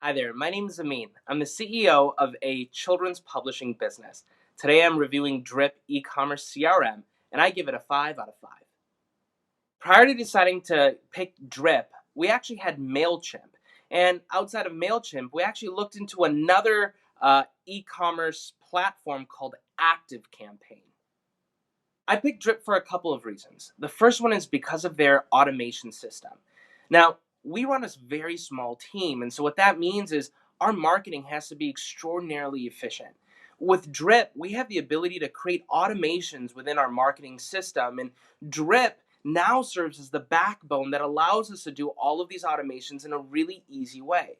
Hi there, my name is Amin. I'm the CEO of a children's publishing business. Today I'm reviewing Drip e-commerce CRM, and I give it a 5 out of 5. Prior to deciding to pick Drip, we actually had MailChimp. And outside of MailChimp, we actually looked into another e-commerce platform called ActiveCampaign. I picked Drip for a couple of reasons. The first one is because of their automation system. Now, we run a very small team, and so what that means is our marketing has to be extraordinarily efficient. With Drip, we have the ability to create automations within our marketing system, and Drip now serves as the backbone that allows us to do all of these automations in a really easy way.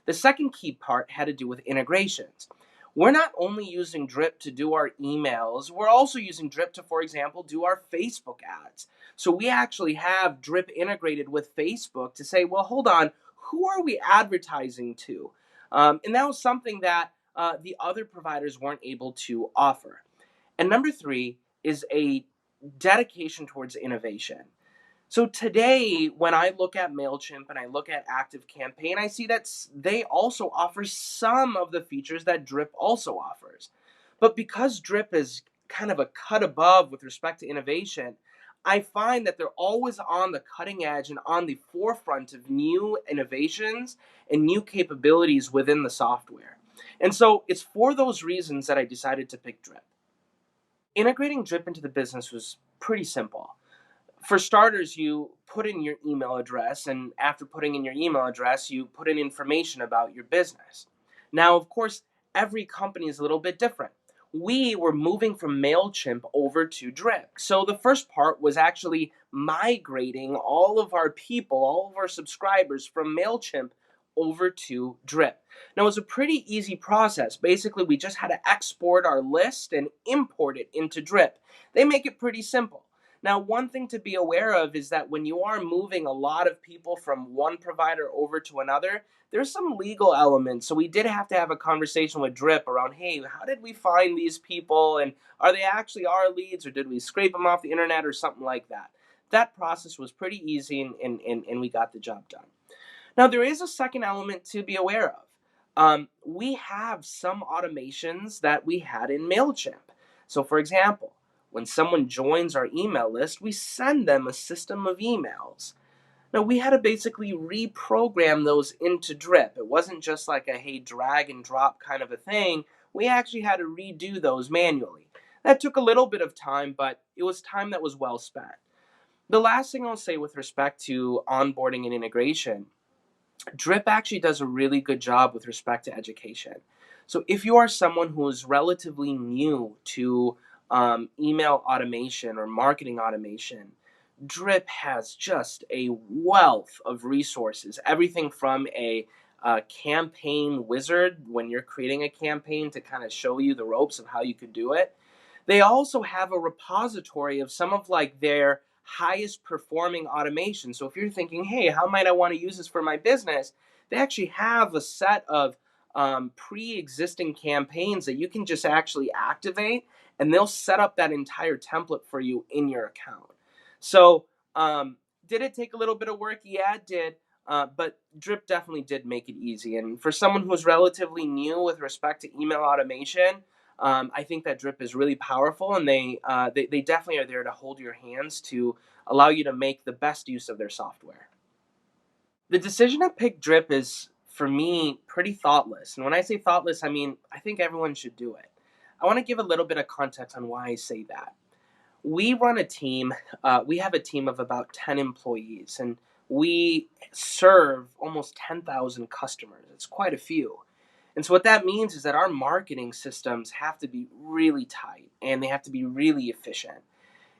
The second key part had to do with integrations. We're not only using Drip to do our emails, we're also using Drip to, for example, do our Facebook ads. So we actually have Drip integrated with Facebook to say, well, hold on, who are we advertising to? And that was something that the other providers weren't able to offer. And number three is a dedication towards innovation. So today, when I look at MailChimp and I look at ActiveCampaign, I see that they also offer some of the features that Drip also offers. But because Drip is kind of a cut above with respect to innovation, I find that they're always on the cutting edge and on the forefront of new innovations and new capabilities within the software. And so it's for those reasons that I decided to pick Drip. Integrating Drip into the business was pretty simple. For starters, you put in your email address, and after putting in your email address, you put in information about your business. Now, of course, every company is a little bit different. We were moving from MailChimp over to Drip. So the first part was actually migrating all of our people, all of our subscribers from MailChimp over to Drip. Now, it was a pretty easy process. Basically, we just had to export our list and import it into Drip. They make it pretty simple. Now, one thing to be aware of is that when you are moving a lot of people from one provider over to another, there's some legal elements. So we did have to have a conversation with Drip around, hey, how did we find these people? And are they actually our leads, or did we scrape them off the internet or something like that? That process was pretty easy, and we got the job done. Now, there is a second element to be aware of. We have some automations that we had in MailChimp. So, for example, when someone joins our email list, we send them a system of emails. Now, we had to basically reprogram those into Drip. It wasn't just like a hey, drag and drop kind of a thing. We actually had to redo those manually. That took a little bit of time, but it was time that was well spent. The last thing I'll say with respect to onboarding and integration, Drip actually does a really good job with respect to education. So if you are someone who is relatively new to email automation or marketing automation, Drip has just a wealth of resources. Everything from a campaign wizard when you're creating a campaign to kind of show you the ropes of how you could do it. They also have a repository of some of like their highest performing automation. So if you're thinking, hey, how might I want to use this for my business? They actually have a set of pre-existing campaigns that you can just actually activate, and they'll set up that entire template for you in your account. So did it take a little bit of work? Yeah, it did. But Drip definitely did make it easy. And for someone who's relatively new with respect to email automation, I think that Drip is really powerful, and they definitely are there to hold your hands to allow you to make the best use of their software. The decision to pick Drip is, for me, pretty thoughtless. And when I say thoughtless, I mean I think everyone should do it. I want to give a little bit of context on why I say that. We run a team, we have a team of about 10 employees, and we serve almost 10,000 customers. It's quite a few. And so what that means is that our marketing systems have to be really tight and they have to be really efficient.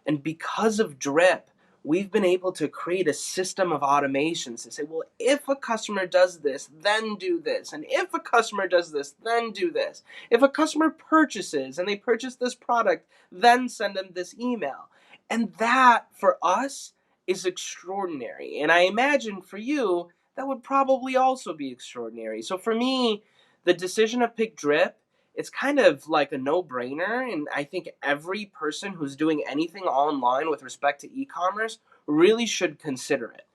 And because of Drip, we've been able to create a system of automations to say, well, if a customer does this, then do this. And if a customer does this, then do this. If a customer purchases and they purchase this product, then send them this email. And that, for us, is extraordinary. And I imagine for you, that would probably also be extraordinary. So for me, the decision to pick Drip, it's kind of like a no-brainer, and I think every person who's doing anything online with respect to e-commerce really should consider it.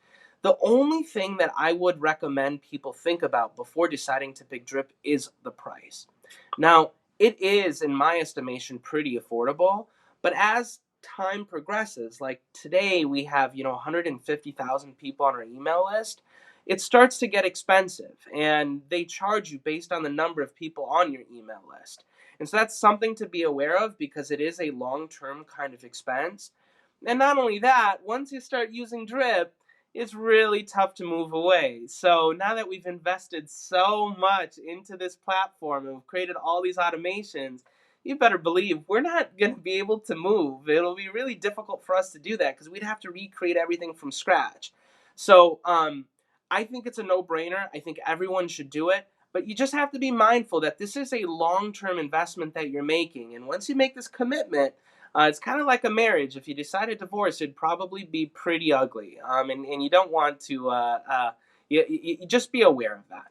The only thing that I would recommend people think about before deciding to pick Drip is the price. Now, it is, in my estimation, pretty affordable, but as time progresses, like today we have, 150,000 people on our email list, it starts to get expensive and they charge you based on the number of people on your email list. And so that's something to be aware of because it is a long-term kind of expense. And not only that, once you start using Drip, it's really tough to move away. So now that we've invested so much into this platform and we've created all these automations, you better believe we're not going to be able to move. It'll be really difficult for us to do that because we'd have to recreate everything from scratch. So I think it's a no-brainer. I think everyone should do it. But you just have to be mindful that this is a long-term investment that you're making. And once you make this commitment, it's kind of like a marriage. If you decide to divorce, it'd probably be pretty ugly. And you don't want to, you just be aware of that.